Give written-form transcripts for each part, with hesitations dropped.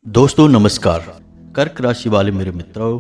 दोस्तों नमस्कार। कर्क राशि वाले मेरे मित्रों,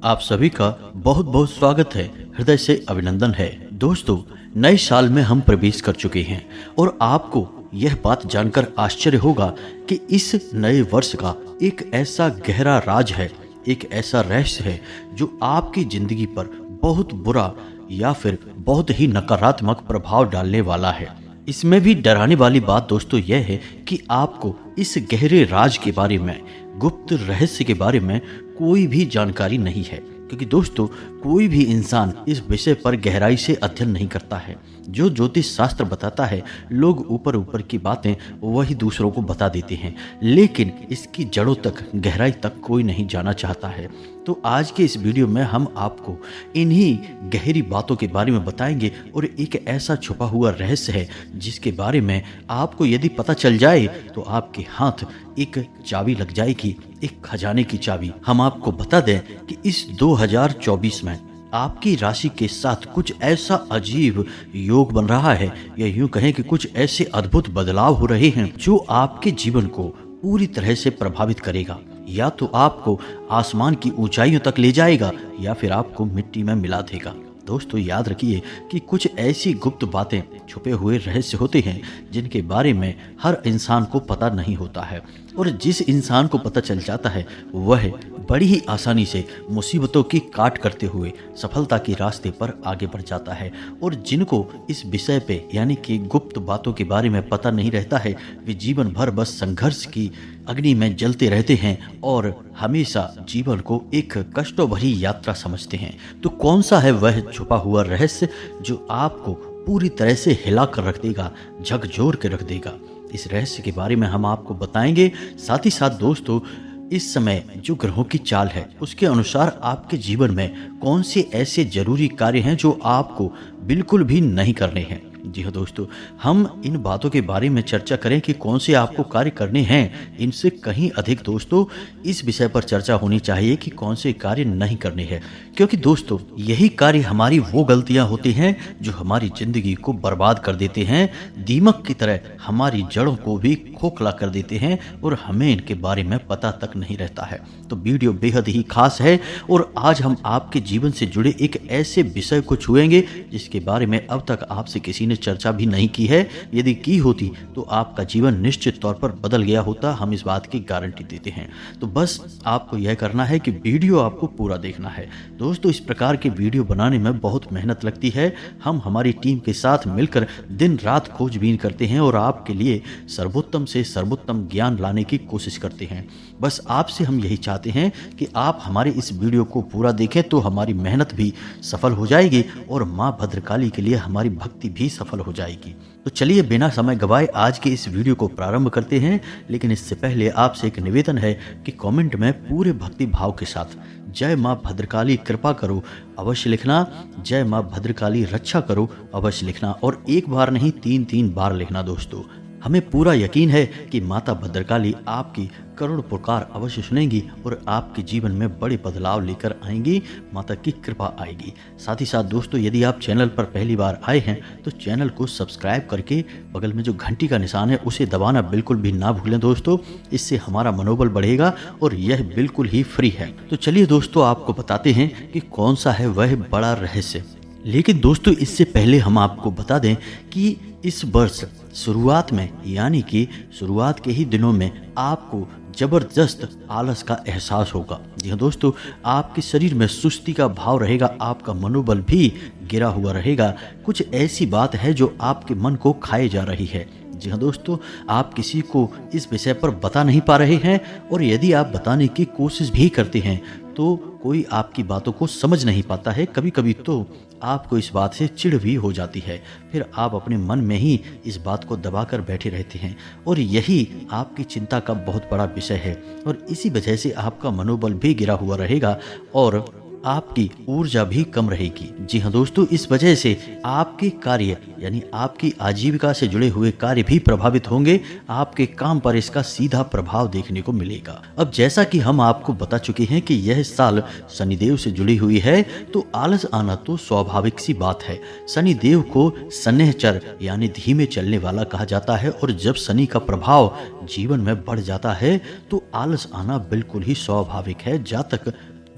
आप सभी का बहुत बहुत स्वागत है, हृदय से अभिनंदन है। दोस्तों, नए साल में हम प्रवेश कर चुके हैं और आपको यह बात जानकर आश्चर्य होगा कि इस नए वर्ष का एक ऐसा गहरा राज है, एक ऐसा रहस्य है जो आपकी जिंदगी पर बहुत बुरा या फिर बहुत ही नकारात्मक प्रभाव डालने वाला है। इसमें भी डराने वाली बात दोस्तों यह है कि आपको इस गहरे राज के बारे में, गुप्त रहस्य के बारे में कोई भी जानकारी नहीं है, क्योंकि दोस्तों कोई भी इंसान इस विषय पर गहराई से अध्ययन नहीं करता है। जो ज्योतिष शास्त्र बताता है, लोग ऊपर ऊपर की बातें वही दूसरों को बता देते हैं, लेकिन इसकी जड़ों तक, गहराई तक कोई नहीं जाना चाहता है। तो आज के इस वीडियो में हम आपको इन्हीं गहरी बातों के बारे में बताएंगे और एक ऐसा छुपा हुआ रहस्य है जिसके बारे में आपको यदि पता चल जाए तो आपके हाथ एक चाबी लग जाएगी, एक खजाने की चाबी। हम आपको बता दें कि इस 2024 में आपकी राशि के साथ कुछ ऐसा अजीब योग बन रहा है, या यूं कहें कि कुछ ऐसे अद्भुत बदलाव हो रहे हैं जो आपके जीवन को पूरी तरह से प्रभावित करेगा। या तो आपको आसमान की ऊंचाइयों तक ले जाएगा या फिर आपको मिट्टी में मिला देगा। दोस्तों याद रखिए कि कुछ ऐसी गुप्त बातें, छुपे हुए रहस्य होते हैं जिनके बारे में हर इंसान को पता नहीं होता है, और जिस इंसान को पता चल जाता है वह बड़ी ही आसानी से मुसीबतों की काट करते हुए सफलता के रास्ते पर आगे बढ़ जाता है। और जिनको इस विषय पे यानी कि गुप्त बातों के बारे में पता नहीं रहता है, वे जीवन भर बस संघर्ष की अग्नि में जलते रहते हैं और हमेशा जीवन को एक कष्टों भरी यात्रा समझते हैं। तो कौन सा है वह छुपा हुआ रहस्य जो आपको पूरी तरह से हिला कर रख देगा, झकझोर के रख देगा? इस रहस्य के बारे में हम आपको बताएंगे। साथ ही साथ दोस्तों, इस समय जो ग्रहों की चाल है उसके अनुसार आपके जीवन में कौन से ऐसे जरूरी कार्य हैं जो आपको बिल्कुल भी नहीं करने हैं। जी हाँ दोस्तों, हम इन बातों के बारे में चर्चा करें कि कौन से आपको कार्य करने हैं। इनसे कहीं अधिक दोस्तों इस विषय पर चर्चा होनी चाहिए कि कौन से कार्य नहीं करने हैं, क्योंकि दोस्तों यही कार्य हमारी वो गलतियां होती हैं जो हमारी जिंदगी को बर्बाद कर देते हैं, दीमक की तरह हमारी जड़ों को भी खोखला कर देते हैं और हमें इनके बारे में पता तक नहीं रहता है। तो वीडियो बेहद ही खास है और आज हम आपके जीवन से जुड़े एक ऐसे विषय को छुएंगे जिसके बारे में अब तक आपसे किसी ने चर्चा भी नहीं की है। यदि की होती तो आपका जीवन निश्चित तौर पर बदल गया होता, हम इस बात की गारंटी देते हैं। तो बस आपको यह करना है कि वीडियो आपको पूरा देखना है। दोस्तों, इस प्रकार के वीडियो बनाने में बहुत मेहनत लगती है। हम हमारी टीम के साथ मिलकर दिन रात खोजबीन करते हैं और आपके लिए सर्वोत्तम से सर्वोत्तम ज्ञान लाने की कोशिश करते हैं। बस आपसे हम यही चाहते हैं कि आप हमारे इस वीडियो को पूरा देखें तो हमारी मेहनत भी सफल हो जाएगी और माँ भद्रकाली के लिए हमारी भक्ति भी सफल हो जाएगी। तो चलिए बिना समय गवाए आज के इस वीडियो को प्रारंभ करते हैं। लेकिन इससे पहले आपसे एक निवेदन है कि कमेंट में पूरे भक्ति भाव के साथ जय माँ भद्रकाली कृपा करो अवश्य लिखना, जय माँ भद्रकाली रक्षा करो अवश्य लिखना, और एक बार नहीं 3-3 बार लिखना। दोस्तों, हमें पूरा यकीन है कि माता भद्रकाली आपकी करुण पुकार अवश्य सुनेंगी और आपके जीवन में बड़े बदलाव लेकर आएंगी। माता की कृपा आएगी। साथ ही साथ दोस्तों, यदि आप चैनल पर पहली बार आए हैं तो चैनल को सब्सक्राइब करके बगल में जो घंटी का निशान है उसे दबाना बिल्कुल भी ना भूलें दोस्तों। इससे हमारा मनोबल बढ़ेगा और यह बिल्कुल ही फ्री है। तो चलिए दोस्तों, आपको बताते हैं कि कौन सा है वह बड़ा रहस्य। लेकिन दोस्तों, इससे पहले हम आपको बता दें कि इस वर्ष शुरुआत में, यानी कि शुरुआत के ही दिनों में आपको जबरदस्त आलस का एहसास होगा। जी हाँ दोस्तों, आपके शरीर में सुस्ती का भाव रहेगा, आपका मनोबल भी गिरा हुआ रहेगा। कुछ ऐसी बात है जो आपके मन को खाए जा रही है। जी हाँ दोस्तों, आप किसी को इस विषय पर बता नहीं पा रहे हैं, और यदि आप बताने की कोशिश भी करते हैं तो कोई आपकी बातों को समझ नहीं पाता है। कभी कभी तो आपको इस बात से चिढ़ भी हो जाती है, फिर आप अपने मन में ही इस बात को दबाकर बैठे रहते हैं, और यही आपकी चिंता का बहुत बड़ा विषय है। और इसी वजह से आपका मनोबल भी गिरा हुआ रहेगा और आपकी ऊर्जा भी कम रहेगी। जी हाँ दोस्तों, इस वजह से आपके कार्य यानी आपकी आजीविका से जुड़े हुए कार्य भी प्रभावित होंगे। आपके काम पर इसका सीधा प्रभाव देखने को मिलेगा। अब जैसा कि हम आपको बता चुके हैं कि यह साल शनिदेव से जुड़ी हुई है, तो आलस आना तो स्वाभाविक सी बात है। शनिदेव को सन्निहचर यानी धीमे चलने वाला कहा जाता है, और जब शनि का प्रभाव जीवन में बढ़ जाता है तो आलस आना बिल्कुल ही स्वाभाविक है। जातक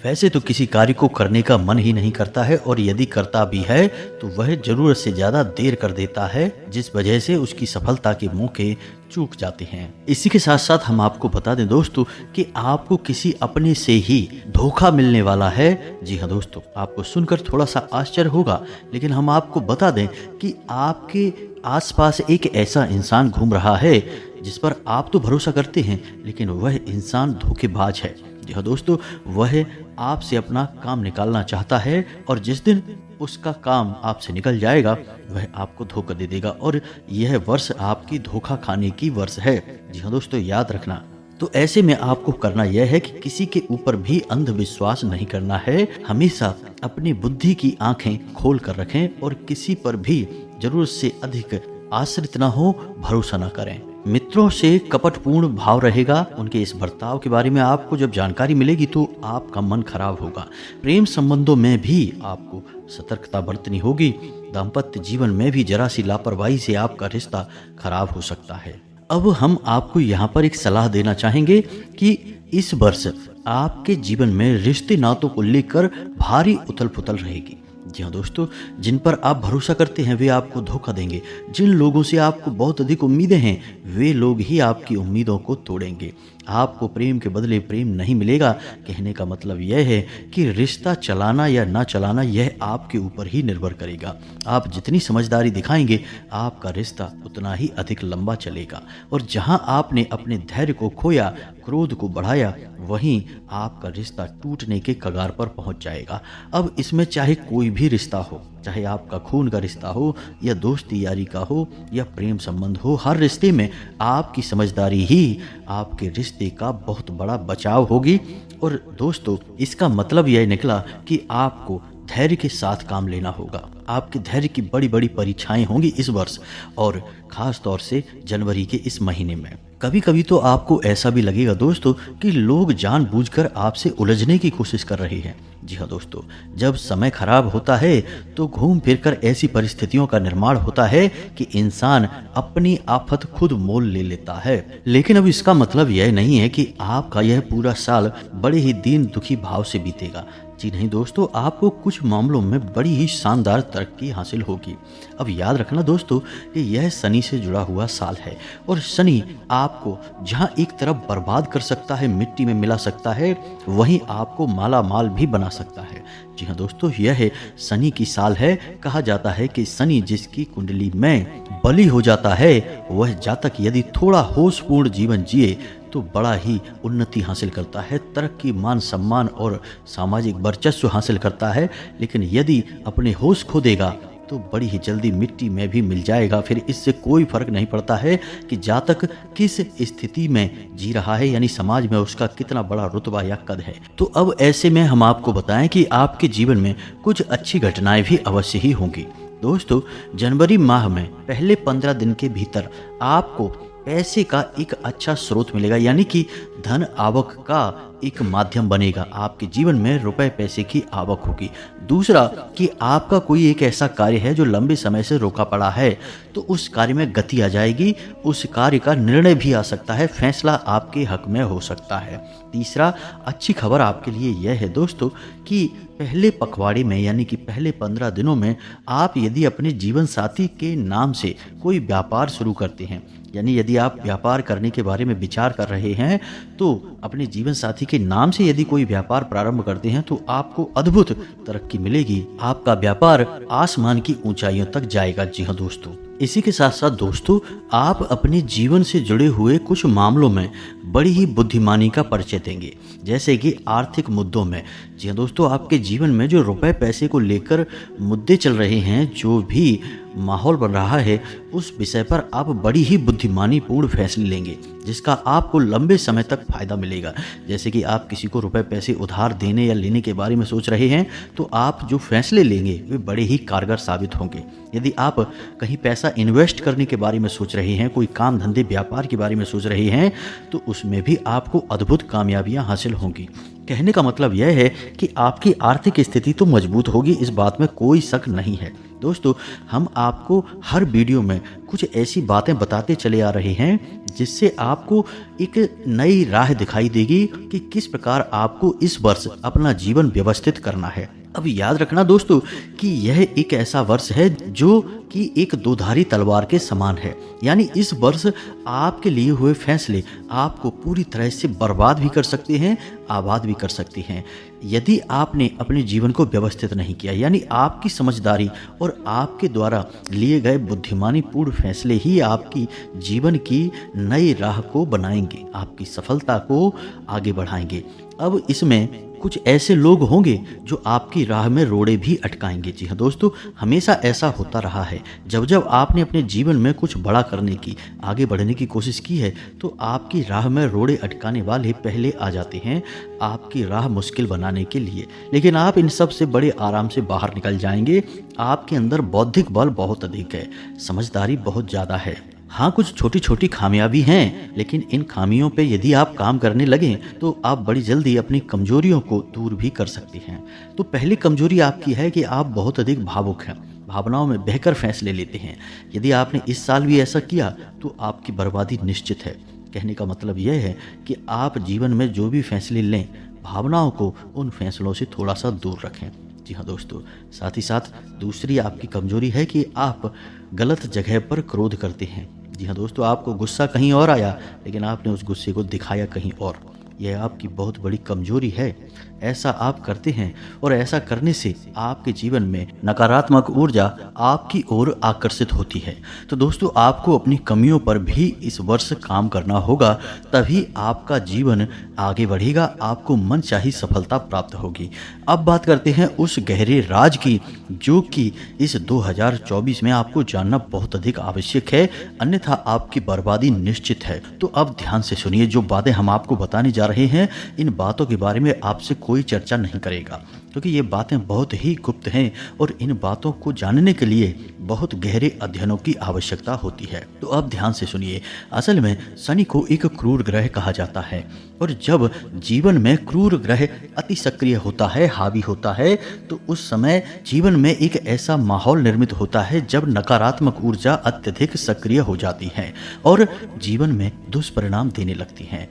वैसे तो किसी कार्य को करने का मन ही नहीं करता है, और यदि करता भी है तो वह जरूरत से ज्यादा देर कर देता है, जिस वजह से उसकी सफलता के मौके चूक जाते हैं। इसी के साथ साथ हम आपको बता दें दोस्तों कि आपको किसी अपने से ही धोखा मिलने वाला है। जी हाँ दोस्तों, आपको सुनकर थोड़ा सा आश्चर्य होगा, लेकिन हम आपको बता दें कि आपके आसपास एक ऐसा इंसान घूम रहा है जिस पर आप तो भरोसा करते हैं, लेकिन वह इंसान धोखेबाज है। जी हाँ दोस्तों, वह आपसे अपना काम निकालना चाहता है, और जिस दिन उसका काम आपसे निकल जाएगा वह आपको धोखा दे देगा, और यह वर्ष आपकी धोखा खाने की वर्ष है। जी हाँ दोस्तों, याद रखना। तो ऐसे में आपको करना यह है कि किसी के ऊपर भी अंधविश्वास नहीं करना है। हमेशा अपनी बुद्धि की आंखें खोल कर रखें, और किसी पर भी जरूरत से अधिक आश्रित ना हो, भरोसा ना करें। मित्रों से कपटपूर्ण भाव रहेगा। उनके इस बर्ताव के बारे में आपको जब जानकारी मिलेगी तो आपका मन खराब होगा। प्रेम संबंधों में भी आपको सतर्कता बरतनी होगी। दाम्पत्य जीवन में भी जरा सी लापरवाही से आपका रिश्ता खराब हो सकता है। अब हम आपको यहाँ पर एक सलाह देना चाहेंगे कि इस वर्ष आपके जीवन में रिश्ते नातों को लेकर भारी उथल पुथल रहेगी। जी हाँ दोस्तों, जिन पर आप भरोसा करते हैं वे आपको धोखा देंगे। जिन लोगों से आपको बहुत अधिक उम्मीदें हैं वे लोग ही आपकी उम्मीदों को तोड़ेंगे। आपको प्रेम के बदले प्रेम नहीं मिलेगा। कहने का मतलब यह है कि रिश्ता चलाना या ना चलाना यह आपके ऊपर ही निर्भर करेगा। आप जितनी समझदारी दिखाएंगे आपका रिश्ता उतना ही अधिक लंबा चलेगा, और जहां आपने अपने धैर्य को खोया, क्रोध को बढ़ाया, वहीं आपका रिश्ता टूटने के कगार पर पहुंच जाएगा। अब इसमें चाहे कोई भी रिश्ता हो, चाहे आपका खून का रिश्ता हो या दोस्ती यारी का हो या प्रेम संबंध हो, हर रिश्ते में आपकी समझदारी ही आपके रिश्ते का बहुत बड़ा बचाव होगी। और दोस्तों, इसका मतलब यह निकला कि आपको धैर्य के साथ काम लेना होगा। आपके धैर्य की बड़ी बड़ी परीक्षाएं होंगी इस वर्ष, और खास तौर से जनवरी के इस महीने में। कभी कभी तो आपको ऐसा भी लगेगा दोस्तों कि लोग जानबूझकर आपसे उलझने की कोशिश कर रहे हैं। जी हाँ दोस्तों, जब समय खराब होता है तो घूम फिरकर ऐसी परिस्थितियों का निर्माण होता है कि इंसान अपनी आफत खुद मोल ले लेता है। लेकिन अब इसका मतलब यह नहीं है कि आपका यह पूरा साल बड़े ही दीन दुखी भाव से बीतेगा। जी नहीं दोस्तों, आपको कुछ मामलों में बड़ी ही शानदार तरक्की हासिल होगी। अब याद रखना दोस्तों कि यह शनि से जुड़ा हुआ साल है, और शनि आपको जहां एक तरफ बर्बाद कर सकता है, मिट्टी में मिला सकता है, वहीं आपको माला माल भी बना सकता है। जी हाँ दोस्तों, यह शनि की साल है। कहा जाता है कि शनि जिसकी कुंडली में बलि हो जाता है, वह जातक यदि थोड़ा होशपूर्ण जीवन जिए तो बड़ा ही उन्नति हासिल करता है, तरक्की, मान सम्मान और सामाजिक वर्चस्व हासिल करता है। लेकिन यदि अपने होश खो देगा तो बड़ी ही जल्दी मिट्टी में भी मिल जाएगा। फिर इससे कोई फर्क नहीं पड़ता है कि जातक किस स्थिति में जी रहा है, यानी समाज में उसका कितना बड़ा रुतबा या कद है। तो अब ऐसे में हम आपको बताएं कि आपके जीवन में कुछ अच्छी घटनाएं भी अवश्य ही होंगी। दोस्तों, जनवरी माह में पहले 15 दिन के भीतर आपको पैसे का एक अच्छा स्रोत मिलेगा, यानी कि धन आवक का एक माध्यम बनेगा। आपके जीवन में रुपए पैसे की आवक होगी। दूसरा कि आपका कोई एक ऐसा कार्य है जो लंबे समय से रोका पड़ा है, तो उस कार्य में गति आ जाएगी। उस कार्य का निर्णय भी आ सकता है, फैसला आपके हक में हो सकता है। तीसरा, अच्छी खबर आपके लिए यह है दोस्तों कि पहले पखवाड़े में यानी कि पहले 15 दिनों में आप यदि अपने जीवन साथी के नाम से कोई व्यापार शुरू करते हैं, यानी यदि आप व्यापार करने के बारे में विचार कर रहे हैं, तो अपने जीवन साथी के नाम से यदि कोई व्यापार प्रारंभ करते हैं तो आपको अद्भुत तरक्की मिलेगी। आपका व्यापार आसमान की ऊंचाइयों तक जाएगा। जी हाँ दोस्तों, इसी के साथ साथ दोस्तों, आप अपने जीवन से जुड़े हुए कुछ मामलों में बड़ी ही बुद्धिमानी का परिचय देंगे, जैसे कि आर्थिक मुद्दों में। जी हाँ दोस्तों, आपके जीवन में जो रुपए पैसे को लेकर मुद्दे चल रहे हैं, जो भी माहौल बन रहा है, उस विषय पर आप बड़ी ही बुद्धिमानी पूर्ण फैसले लेंगे, जिसका आपको लंबे समय तक फायदा मिलेगा। जैसे कि आप किसी को रुपए पैसे उधार देने या लेने के बारे में सोच रहे हैं, तो आप जो फैसले लेंगे वे बड़े ही कारगर साबित होंगे। यदि आप कहीं पैसा इन्वेस्ट करने के बारे में सोच रहे हैं, कोई काम धंधे व्यापार के बारे में सोच रहे हैं, तो उसमें भी आपको अद्भुत कामयाबियां हासिल होंगी। कहने का मतलब यह है कि आपकी आर्थिक स्थिति तो मजबूत होगी, इस बात में कोई शक नहीं है। दोस्तों, हम आपको हर वीडियो में कुछ ऐसी बातें बताते चले आ रहे हैं जिससे आपको एक नई राह दिखाई देगी कि किस प्रकार आपको इस वर्ष अपना जीवन व्यवस्थित करना है। अब याद रखना दोस्तों कि यह एक ऐसा वर्ष है जो कि एक दोधारी तलवार के समान है। यानी इस वर्ष आपके लिए हुए फैसले आपको पूरी तरह से बर्बाद भी कर सकते हैं, आबाद भी कर सकते हैं। यदि आपने अपने जीवन को व्यवस्थित नहीं किया, यानी आपकी समझदारी और आपके द्वारा लिए गए बुद्धिमानी पूर्ण फैसले ही आपकी जीवन की नई राह को बनाएंगे, आपकी सफलता को आगे बढ़ाएंगे। अब इसमें कुछ ऐसे लोग होंगे जो आपकी राह में रोड़े भी अटकाएंगे। जी हाँ दोस्तों, हमेशा ऐसा होता रहा है। जब जब आपने अपने जीवन में कुछ बड़ा करने की, आगे बढ़ने की कोशिश की है, तो आपकी राह में रोड़े अटकाने वाले पहले आ जाते हैं आपकी राह मुश्किल बनाने के लिए। लेकिन आप इन सब से बड़े आराम से बाहर निकल जाएंगे। आपके अंदर बौद्धिक बल बहुत अधिक है, समझदारी बहुत ज़्यादा है। हाँ, कुछ छोटी छोटी खामियां भी हैं, लेकिन इन खामियों पे यदि आप काम करने लगें तो आप बड़ी जल्दी अपनी कमजोरियों को दूर भी कर सकते हैं। तो पहली कमजोरी आपकी है कि आप बहुत अधिक भावुक हैं, भावनाओं में बहकर फैसले लेते हैं। यदि आपने इस साल भी ऐसा किया तो आपकी बर्बादी निश्चित है। कहने का मतलब यह है कि आप जीवन में जो भी फैसले लें, भावनाओं को उन फैसलों से थोड़ा सा दूर रखें। जी हाँ दोस्तों, साथ ही साथ दूसरी आपकी कमजोरी है कि आप गलत जगह पर क्रोध करते हैं। जी हाँ दोस्तों, आपको गुस्सा कहीं और आया, लेकिन आपने उस गुस्से को दिखाया कहीं और। यह आपकी बहुत बड़ी कमजोरी है। ऐसा आप करते हैं और ऐसा करने से आपके जीवन में नकारात्मक ऊर्जा आपकी ओर आकर्षित होती है। तो दोस्तों, आपको अपनी कमियों पर भी इस वर्ष काम करना होगा, तभी आपका जीवन आगे बढ़ेगा, आपको मनचाही सफलता प्राप्त होगी। अब बात करते हैं उस गहरे राज की, जो कि इस 2024 में आपको जानना बहुत अधिक आवश्यक है, अन्यथा आपकी बर्बादी निश्चित है। तो अब ध्यान से सुनिए, जो बातें हम आपको बताने जा रहे हैं, इन बातों के बारे में आपसे कोई चर्चा नहीं करेगा, क्योंकि ये बातें बहुत ही गुप्त हैं और इन बातों को जानने के लिए बहुत गहरे अध्ययनों की आवश्यकता होती है। तो अब ध्यान से सुनिए। असल में शनि को एक क्रूर ग्रह कहा जाता है, और जब जीवन में क्रूर ग्रह अति सक्रिय होता है, हावी होता है, तो उस समय जीवन में एक ऐसा माहौल निर्मित होता है जब नकारात्मक ऊर्जा अत्यधिक सक्रिय हो जाती है और जीवन में दुष्परिणाम देने लगती हैं।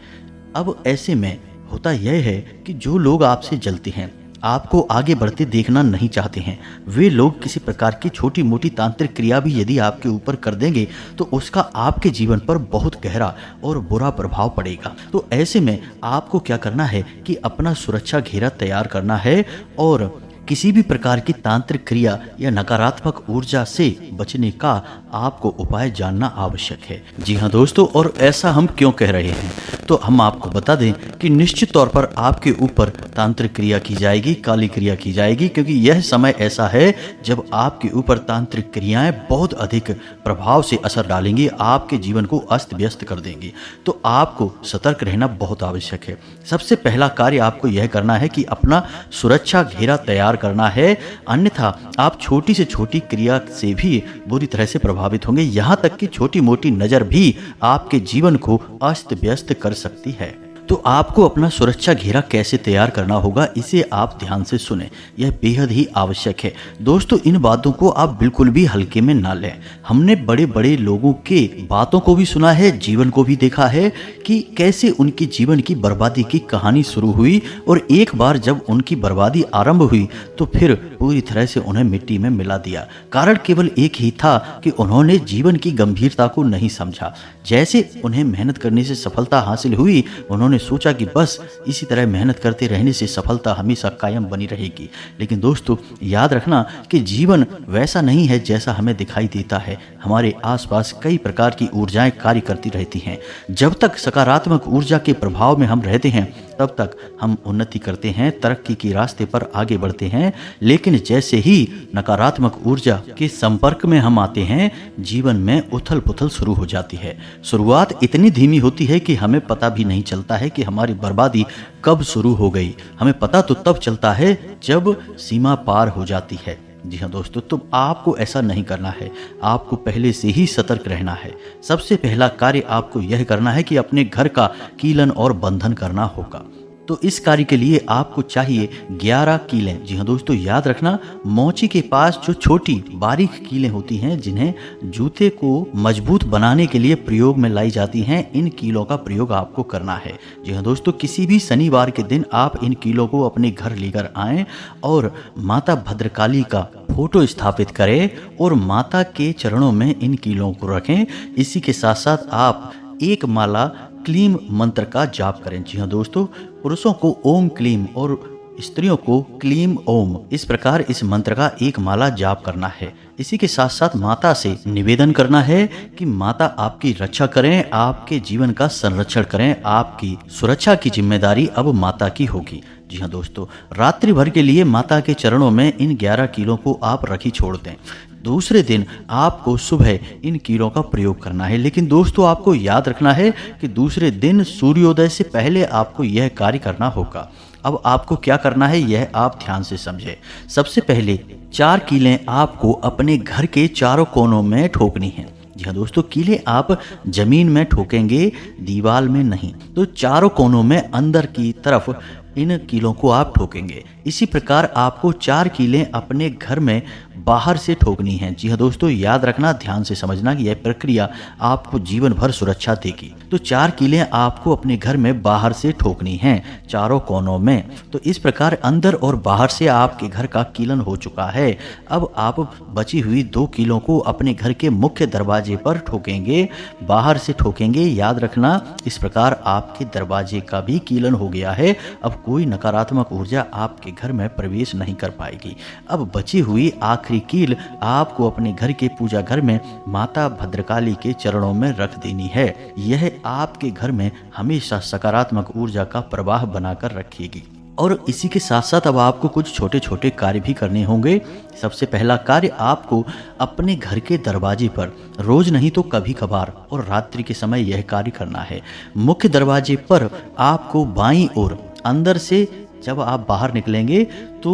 अब ऐसे में होता यह है कि जो लोग आपसे जलते हैं, आपको आगे बढ़ते देखना नहीं चाहते हैं, वे लोग किसी प्रकार की छोटी मोटी तांत्रिक क्रिया भी यदि आपके ऊपर कर देंगे तो उसका आपके जीवन पर बहुत गहरा और बुरा प्रभाव पड़ेगा। तो ऐसे में आपको क्या करना है कि अपना सुरक्षा घेरा तैयार करना है और किसी भी प्रकार की तांत्रिक क्रिया या नकारात्मक ऊर्जा से बचने का आपको उपाय जानना आवश्यक है। जी हाँ दोस्तों, और ऐसा हम क्यों कह रहे हैं, तो हम आपको बता दें कि निश्चित तौर पर आपके ऊपर तांत्रिक क्रिया की जाएगी, काली क्रिया की जाएगी, क्योंकि यह समय ऐसा है जब आपके ऊपर तांत्रिक क्रियाएं बहुत अधिक प्रभाव से असर डालेंगी, आपके जीवन को अस्त व्यस्त कर देंगी। तो आपको सतर्क रहना बहुत आवश्यक है। सबसे पहला कार्य आपको यह करना है कि अपना सुरक्षा घेरा तैयार करना है, अन्यथा आप छोटी से छोटी क्रिया से भी बुरी तरह से प्रभावित होंगे। यहाँ तक कि छोटी मोटी नज़र भी आपके जीवन को अस्त व्यस्त कर सकती है। तो आपको अपना सुरक्षा घेरा कैसे तैयार करना होगा, इसे आप ध्यान से सुने, यह बेहद ही आवश्यक है। दोस्तों, इन बातों को आप बिल्कुल भी हल्के में ना लें। हमने बड़े बड़े लोगों के बातों को भी सुना है, जीवन को भी देखा है कि कैसे उनकी जीवन की बर्बादी की कहानी शुरू हुई, और एक बार जब उनकी बर्बादी आरंभ हुई तो फिर पूरी तरह से उन्हें मिट्टी में मिला दिया। कारण केवल एक ही था कि उन्होंने जीवन की गंभीरता को नहीं समझा। जैसे उन्हें मेहनत करने से सफलता हासिल हुई, उन्होंने सोचा कि बस इसी तरह मेहनत करते रहने से सफलता हमेशा कायम बनी रहेगी। लेकिन दोस्तों याद रखना कि जीवन वैसा नहीं है जैसा हमें दिखाई देता है। हमारे आसपास कई प्रकार की ऊर्जाएं कार्य करती रहती हैं। जब तक सकारात्मक ऊर्जा के प्रभाव में हम रहते हैं तब तक हम उन्नति करते हैं, तरक्की के रास्ते पर आगे बढ़ते हैं। लेकिन जैसे ही नकारात्मक ऊर्जा के संपर्क में हम आते हैं, जीवन में उथल पुथल शुरू हो जाती है। शुरुआत इतनी धीमी होती है कि हमें पता भी नहीं चलता है कि हमारी बर्बादी कब शुरू हो गई। हमें पता तो तब चलता है जब सीमा पार हो जाती है। जी हाँ दोस्तों, तो आपको ऐसा नहीं करना है। आपको पहले से ही सतर्क रहना है। सबसे पहला कार्य आपको यह करना है कि अपने घर का कीलन और बंधन करना होगा। तो इस कार्य के लिए आपको चाहिए 11 कीलें। जी हाँ दोस्तों, याद रखना मोची के पास जो छोटी बारीक कीलें होती हैं जिन्हें जूते को मजबूत बनाने के लिए प्रयोग में लाई जाती हैं, इन कीलों का प्रयोग आपको करना है। जी हाँ दोस्तों, किसी भी शनिवार के दिन आप इन कीलों को अपने घर लेकर आएं और माता भद्रकाली का फोटो स्थापित करें और माता के चरणों में इन कीलों को रखें। इसी के साथ साथ आप एक माला क्लीम मंत्र का जाप करें। जी हाँ दोस्तों, पुरुषों को ओम क्लीम और स्त्रियों को क्लीम ओम, इस प्रकार इस मंत्र का एक माला जाप करना है। इसी के साथ साथ माता से निवेदन करना है कि माता आपकी रक्षा करें, आपके जीवन का संरक्षण करें। आपकी सुरक्षा की जिम्मेदारी अब माता की होगी। जी हाँ दोस्तों, रात्रि भर के लिए माता के चरणों में इन 11 कीलों को आप रखी छोड़ दें। दूसरे दिन आपको सुबह इन कीलों का प्रयोग करना है। लेकिन दोस्तों आपको याद रखना है कि दूसरे दिन सूर्योदय से पहले आपको यह कार्य करना होगा। अब आपको क्या करना है यह आप ध्यान से समझें। सबसे पहले 4 कीलें आपको अपने घर के चारों कोनों में ठोकनी हैं। जी हाँ दोस्तों, कीलें आप जमीन में ठोकेंगे, दीवार में नहीं। तो चारों कोनों में अंदर की तरफ इन कीलों को आप ठोकेंगे। इसी प्रकार आपको 4 कीलें अपने घर में बाहर से ठोकनी हैं। जी हाँ दोस्तों, याद रखना, ध्यान से समझना कि यह प्रक्रिया आपको जीवन भर सुरक्षा देगी। तो 4 कीलें आपको अपने घर में बाहर से ठोकनी हैं, चारों कोनों में। तो इस प्रकार अंदर और बाहर से आपके घर का कीलन हो चुका है। अब आप बची हुई 2 कीलों को अपने घर के मुख्य दरवाजे पर ठोकेंगे, बाहर से ठोकेंगे। याद रखना, इस प्रकार आपके दरवाजे का भी कीलन हो गया है। अब कोई नकारात्मक ऊर्जा आपके घर में प्रवेश नहीं कर पाएगी। अब बची हुई आखिरी कील आपको अपने घर के पूजा घर में माता भद्रकाली के चरणों में रख देनी है। यह आपके घर में हमेशा सकारात्मक ऊर्जा का प्रवाह बनाकर रखेगी। और इसी के साथ साथ अब आपको कुछ छोटे छोटे कार्य भी करने होंगे। सबसे पहला कार्य, आपको अपने घर के दरवाजे पर रोज नहीं तो कभी कभार और रात्रि के समय यह कार्य करना है। मुख्य दरवाजे पर आपको बाईं ओर अंदर से जब आप बाहर निकलेंगे तो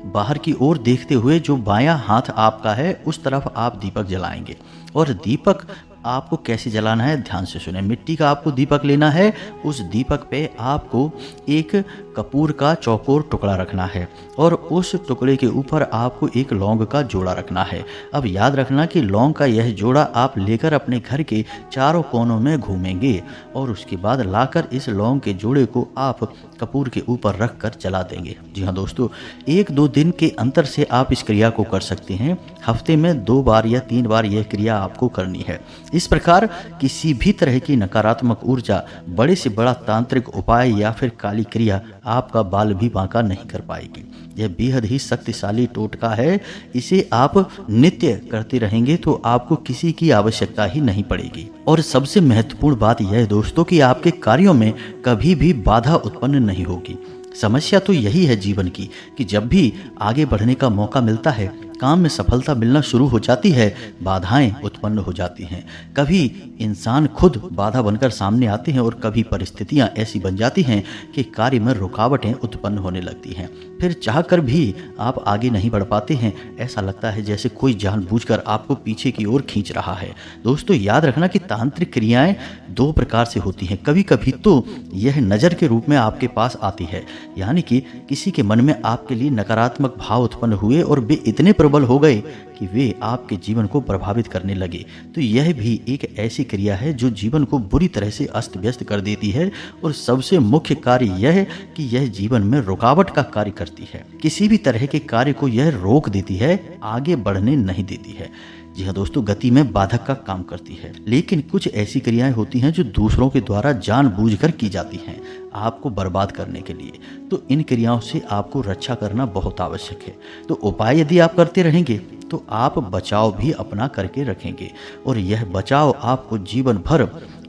बाहर की ओर देखते हुए जो बायां हाथ आपका है उस तरफ आप दीपक जलाएंगे। और दीपक आपको कैसे जलाना है ध्यान से सुने। मिट्टी का आपको दीपक लेना है। उस दीपक पे आपको एक कपूर का चौकोर टुकड़ा रखना है और उस टुकड़े के ऊपर आपको एक लौंग का जोड़ा रखना है। अब याद रखना कि लौंग का यह जोड़ा आप लेकर अपने घर के चारों कोनों में घूमेंगे और उसके बाद लाकर इस लौंग के जोड़े को आप कपूर के ऊपर रख कर जला देंगे। जी हाँ दोस्तों, 1-2 दिन के अंतर से आप इस क्रिया को कर सकते हैं। हफ्ते में 2 बार या 3 बार यह क्रिया आपको करनी है। इस प्रकार किसी भी तरह की नकारात्मक ऊर्जा, बड़े से बड़ा तांत्रिक उपाय या फिर काली क्रिया आपका बाल भी बांका नहीं कर पाएगी। यह बेहद ही शक्तिशाली टोटका है। इसे आप नित्य करते रहेंगे तो आपको किसी की आवश्यकता ही नहीं पड़ेगी। और सबसे महत्वपूर्ण बात यह है दोस्तों कि आपके कार्यों में कभी भी बाधा उत्पन्न नहीं होगी। समस्या तो यही है जीवन की कि जब भी आगे बढ़ने का मौका मिलता है, काम में सफलता मिलना शुरू हो जाती है, बाधाएं उत्पन्न हो जाती हैं। कभी इंसान खुद बाधा बनकर सामने आते हैं और कभी परिस्थितियां ऐसी बन जाती हैं कि कार्य में रुकावटें उत्पन्न होने लगती हैं। फिर चाहकर भी आप आगे नहीं बढ़ पाते हैं। ऐसा लगता है जैसे कोई जानबूझकर आपको पीछे की ओर खींच रहा है। दोस्तों याद रखना कि तांत्रिक क्रियाएं 2 प्रकार से होती हैं। कभी कभी तो यह नज़र के रूप में आपके पास आती है, यानी कि किसी के मन में आपके लिए नकारात्मक भाव उत्पन्न हुए और वे इतने प्रबल हो गए कि वे आपके जीवन को प्रभावित करने लगे। तो यह भी एक ऐसी क्रिया है जो जीवन को बुरी तरह से अस्त व्यस्त कर देती है। और सबसे मुख्य कार्य यह है कि यह जीवन में रुकावट का कार्य करती है। किसी भी तरह के कार्य को यह रोक देती है, आगे बढ़ने नहीं देती है। जी हाँ दोस्तों, गति में बाधक का काम करती है। लेकिन कुछ ऐसी क्रियाएं होती हैं जो दूसरों के द्वारा जानबूझकर की जाती हैं आपको बर्बाद करने के लिए। तो इन क्रियाओं से आपको रक्षा करना बहुत आवश्यक है। तो उपाय यदि आप करते रहेंगे तो आप बचाव भी अपना करके रखेंगे, और यह बचाव आपको जीवन भर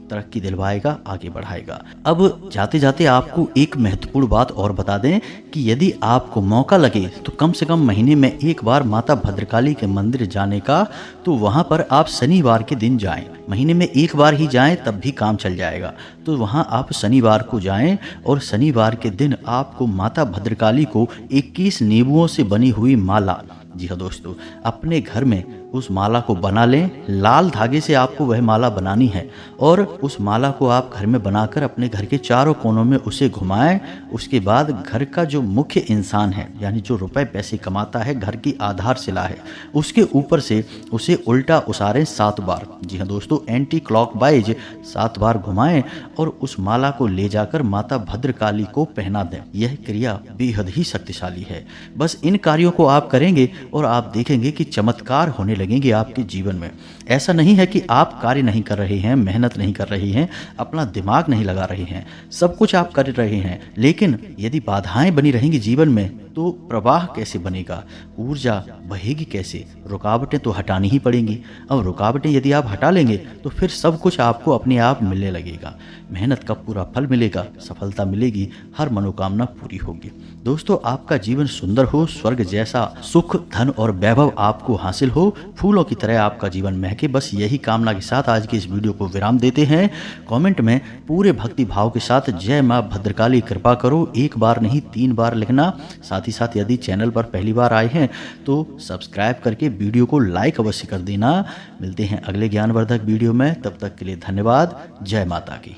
तरक्की दिलवाएगा, आगे बढ़ाएगा। अब जाते जाते आपको एक महत्वपूर्ण बात और बता दें कि यदि आपको मौका लगे तो कम से कम महीने में एक बार माता भद्रकाली के मंदिर जाने का, तो वहाँ पर आप शनिवार के दिन जाएं। महीने में एक बार ही जाएं तब भी काम चल जाएगा। तो वहाँ आप शनिवार को जाएं और शनिवार के दिन आपको माता भद्रकाली को 21 नींबुओं से बनी हुई माला, जी हाँ दोस्तों, अपने घर में उस माला को बना लें। लाल धागे से आपको वह माला बनानी है और उस माला को आप घर में बनाकर अपने घर के चारों कोनों में उसे घुमाएं। उसके बाद घर का जो मुख्य इंसान है, यानी जो रुपए पैसे कमाता है, घर की आधारशिला है, उसके ऊपर से उसे उल्टा उसारें 7 बार। जी हाँ दोस्तों, एंटी क्लॉकवाइज 7 बार घुमाएं और उस माला को ले जाकर माता भद्रकाली को पहना दें। यह क्रिया बेहद ही शक्तिशाली है। बस इन कार्यों को आप करेंगे और आप देखेंगे कि चमत्कार होने लगेंगे आपके जीवन में। ऐसा नहीं है कि आप कार्य नहीं कर रहे हैं, मेहनत नहीं कर रहे हैं, अपना दिमाग नहीं लगा रहे हैं, सब कुछ आप कर रहे हैं, लेकिन यदि बाधाएं बनी रहेंगी जीवन में तो प्रवाह कैसे बनेगा, ऊर्जा बहेगी कैसे? रुकावटें तो हटानी ही पड़ेंगी। अब रुकावटें यदि आप हटा लेंगे तो फिर सब कुछ आपको अपने आप मिलने लगेगा। मेहनत का पूरा फल मिलेगा, सफलता मिलेगी, हर मनोकामना पूरी होगी। दोस्तों, आपका जीवन सुंदर हो, स्वर्ग जैसा सुख, धन और वैभव आपको हासिल हो, फूलों की तरह आपका जीवन महके। बस यही कामना के साथ आज की इस वीडियो को विराम देते हैं। कमेंट में पूरे भक्ति भाव के साथ जय मां भद्रकाली कृपा करो, एक बार नहीं 3 बार लिखना। साथ ही साथ यदि चैनल पर पहली बार आए हैं तो सब्सक्राइब करके वीडियो को लाइक अवश्य कर देना। मिलते हैं अगले ज्ञानवर्धक वीडियो में, तब तक के लिए धन्यवाद। जय माता की।